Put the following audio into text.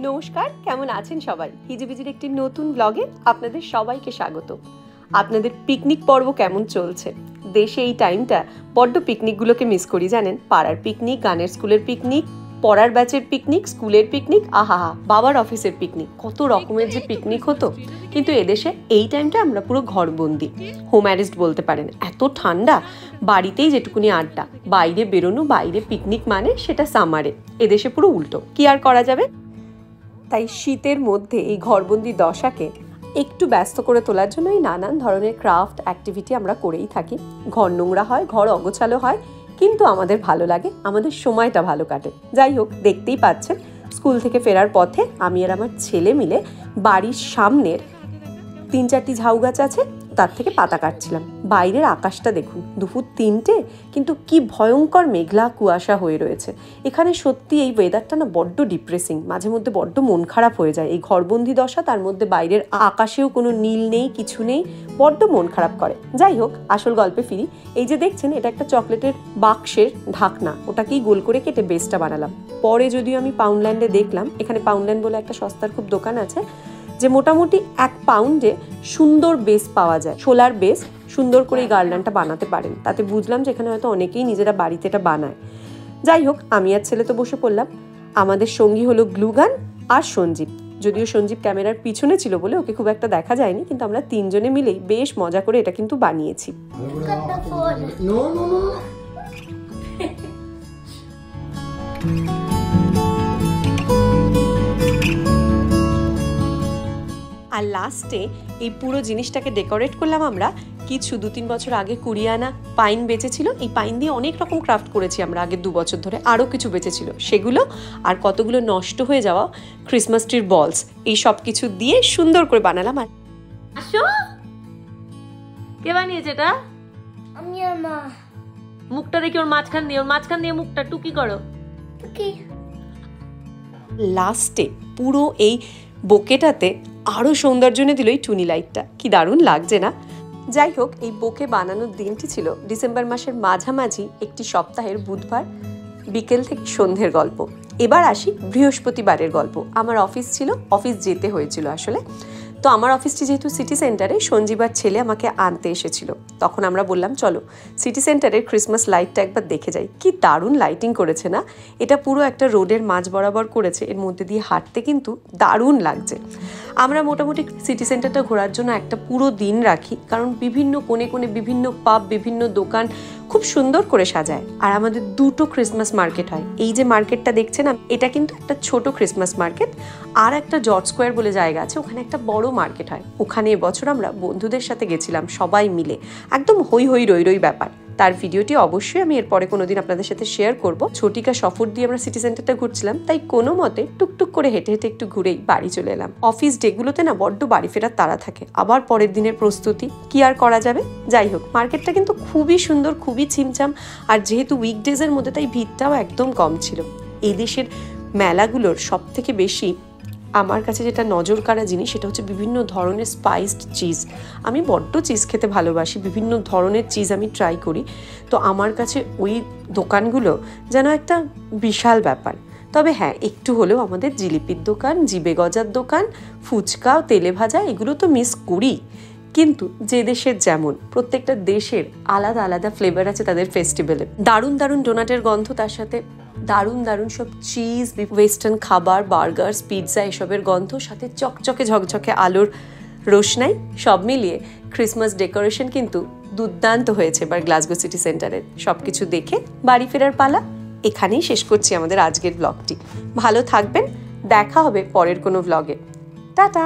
নমস্কার, কেমন আছেন সবাই? হিজিবিজির একটি নতুন ব্লগে আপনাদের সবাইকে স্বাগত। আপনাদের পিকনিক পর্ব কেমন চলছে? দেশে এই টাইমটা বড্ড পিকনিকগুলোকে মিস করি জানেন। পাড়ার পিকনিক, গানের স্কুলের পিকনিক, পড়ার ব্যাচের পিকনিক, স্কুলের পিকনিক, আহা বাবার অফিসের পিকনিক, কত রকমের যে পিকনিক হতো। কিন্তু এদেশে এই টাইমটা আমরা পুরো ঘরবন্দি, হোম অ্যারেস্ট বলতে পারেন। এত ঠান্ডা, বাড়িতেই যেটুকুনি আড্ডা, বাইরে বেরোনো, বাইরে পিকনিক মানে সেটা সামারে। এদেশে পুরো উল্টো, কি আর করা যাবে। তাই শীতের মধ্যে এই ঘরবন্দি দশাকে একটু ব্যস্ত করে তোলার জন্য এই নানান ধরনের ক্রাফট অ্যাক্টিভিটি আমরা করেই থাকি। ঘর নোংরা হয়, ঘর অগোছালো হয়, কিন্তু আমাদের ভালো লাগে, আমাদের সময়টা ভালো কাটে। যাই হোক, দেখতেই পাচ্ছেন স্কুল থেকে ফেরার পথে আমি আর আমার ছেলে মিলে বাড়ির সামনের 3-4টি ঝাউ গাছ আছে, তার থেকে পাতা কাটছিলাম। বাইরের আকাশটা দেখুন, দুপুর 3টে, কিন্তু কি ভয়ঙ্কর মেঘলা কুয়াশা হয়ে রয়েছে এখানে। সত্যি এই ওয়েদারটা না বড্ড ডিপ্রেসিং, মাঝে মধ্যে বড্ড মন খারাপ হয়ে যায়। এই ঘরবন্দি দশা, তার মধ্যে বাইরের আকাশেও কোনো নীল নেই, কিছু নেই, বড্ড মন খারাপ করে। যাই হোক, আসল গল্পে ফিরি। এই যে দেখছেন, এটা একটা চকলেটের বাক্সের ঢাকনা, ওটাকেই গোল করে কেটে বেসটা বানালাম। পরে যদিও আমি পাউন্ডল্যান্ডে দেখলাম, এখানে পাউন্ডল্যান্ড বলে একটা সস্তার খুব দোকান আছে, যে মোটামুটি 1 পাউন্ডে সুন্দর বেস পাওয়া যায়, সোলার বেস, সুন্দর করে এই গার্ল্যান্ডটা বানাতে পারেন। তাতে বুঝলাম যে এখানে হয়তো অনেকেই নিজেরা বাড়িতে এটা বানায়। যাই হোক, আমি আর ছেলে তো বসে পড়লাম। আমাদের সঙ্গী হলো গ্লুগান আর সঞ্জীব। যদিও সঞ্জীব ক্যামেরার পিছনে ছিল বলে ওকে খুব একটা দেখা যায়নি, কিন্তু আমরা 3 জনে মিলেই বেশ মজা করে এটা কিন্তু বানিয়েছি। আর লাস্টে এই পুরো জিনিসটাকে ডেকোরেট করলাম আমরা কিছু 2-3 বছর আগে 20 আনা পাইন বেঁচেছিল। এই পাইন দিয়ে অনেক রকম ক্রাফট করেছি আমরা আগের 2 বছর ধরে। আরও কিছু বেঁচেছিল সেগুলো, আর কতগুলো নষ্ট হয়ে যাওয়া ক্রিসমাস ট্রির বলস, এই সব কিছু দিয়ে সুন্দর করে বানালাম। আর আসো, কে বানিয়েছে এটা? আমি আর মা। মুখটা দেখি ওর মাঝখান দিয়ে মুখটা টুকি করো। লাস্টে পুরো এই বোকেটাতে আরও সৌন্দর্য এনে দিল এই টুনি লাইটটা, কি দারুণ লাগছে না? যাই হোক, এই বোকে বানানোর দিনটি ছিল ডিসেম্বর মাসের মাঝামাঝি একটি সপ্তাহের বুধবার বিকেল থেকে সন্ধ্যের গল্প। এবার আসি বৃহস্পতিবারের গল্প। আমার অফিস ছিল, অফিস যেতে হয়েছিল আসলে। তো আমার অফিসটি যেহেতু সিটি সেন্টারে, সঞ্জীবার ছেলে আমাকে আনতে এসেছিল। তখন আমরা বললাম চলো সিটি সেন্টারের ক্রিসমাস লাইটটা একবার দেখে যাই। কি দারুণ লাইটিং করেছে না? এটা পুরো একটা রোডের মাঝ বরাবর করেছে, এর মধ্যে দিয়ে হাঁটতে কিন্তু দারুণ লাগছে। আমরা মোটামুটি সিটি সেন্টারটা ঘোরার জন্য একটা পুরো দিন রাখি, কারণ বিভিন্ন কোণে কোণে বিভিন্ন পাব, বিভিন্ন দোকান খুব সুন্দর করে সাজায়। আর আমাদের 2টো ক্রিসমাস মার্কেট হয়। এই যে মার্কেটটা দেখছেন, এটা কিন্তু একটা ছোট ক্রিসমাস মার্কেট। আর একটা জর্জ স্কোয়ার বলে জায়গা আছে, ওখানে একটা বড় মার্কেট হয়। ওখানে এবছর আমরা বন্ধুদের সাথে গেছিলাম, সবাই মিলে, একদম হই হই রই রই ব্যাপার। তার ভিডিওটি অবশ্যই আমি এরপরে কোনোদিন আপনাদের সাথে শেয়ার করব। ছটিকা সফর দিয়ে আমরা সিটি সেন্টারটা ঘুরছিলাম, তাই কোনো মতে টুকটুক করে হেঁটে হেঁটে একটু ঘুরেই বাড়ি চলে এলাম। অফিস ডেগুলোতে না বড্ড বাড়ি ফেরার তাড়া থাকে, আবার পরের দিনের প্রস্তুতি, কি আর করা যাবে। যাই হোক, মার্কেটটা কিন্তু খুবই সুন্দর, খুবই ছিমছাম, আর যেহেতু উইকডেজের মধ্যে তাই ভিড়টাও একদম কম ছিল। এই দেশের মেলাগুলোর সব থেকে বেশি আমার কাছে যেটা নজর কাড়া জিনিস, সেটা হচ্ছে বিভিন্ন ধরনের স্পাইসড চিজ। আমি বড্ড চিজ খেতে ভালোবাসি, বিভিন্ন ধরনের চিজ আমি ট্রাই করি। তো আমার কাছে ওই দোকানগুলো যেন একটা বিশাল ব্যাপার। তবে হ্যাঁ, একটু হলেও আমাদের জিলিপির দোকান, জিবে গজার দোকান, ফুচকা, তেলে ভাজা, এগুলো তো মিস করি। কিন্তু যে দেশের যেমন, প্রত্যেকটা দেশের আলাদা আলাদা ফ্লেভার আছে তাদের ফেস্টিভ্যালে। দারুণ দারুণ ডোনাটের গন্ধ, তার সাথে দারুণ দারুণ সব চিজ, ওয়েস্টার্ন খাবার, বার্গার্স, পিৎজা, এসবের গন্ধ, সাথে চকচকে ঝকঝকে আলোর রোশনাই, সব মিলিয়ে ক্রিসমাস ডেকোরেশন কিন্তু দুর্দান্ত হয়েছে এবার গ্লাসগো সিটি সেন্টারের। সব কিছু দেখে বাড়ি ফেরার পালা। এখানেই শেষ করছি আমাদের আজকের ব্লগটি। ভালো থাকবেন, দেখা হবে পরের কোনো ব্লগে। টাটা।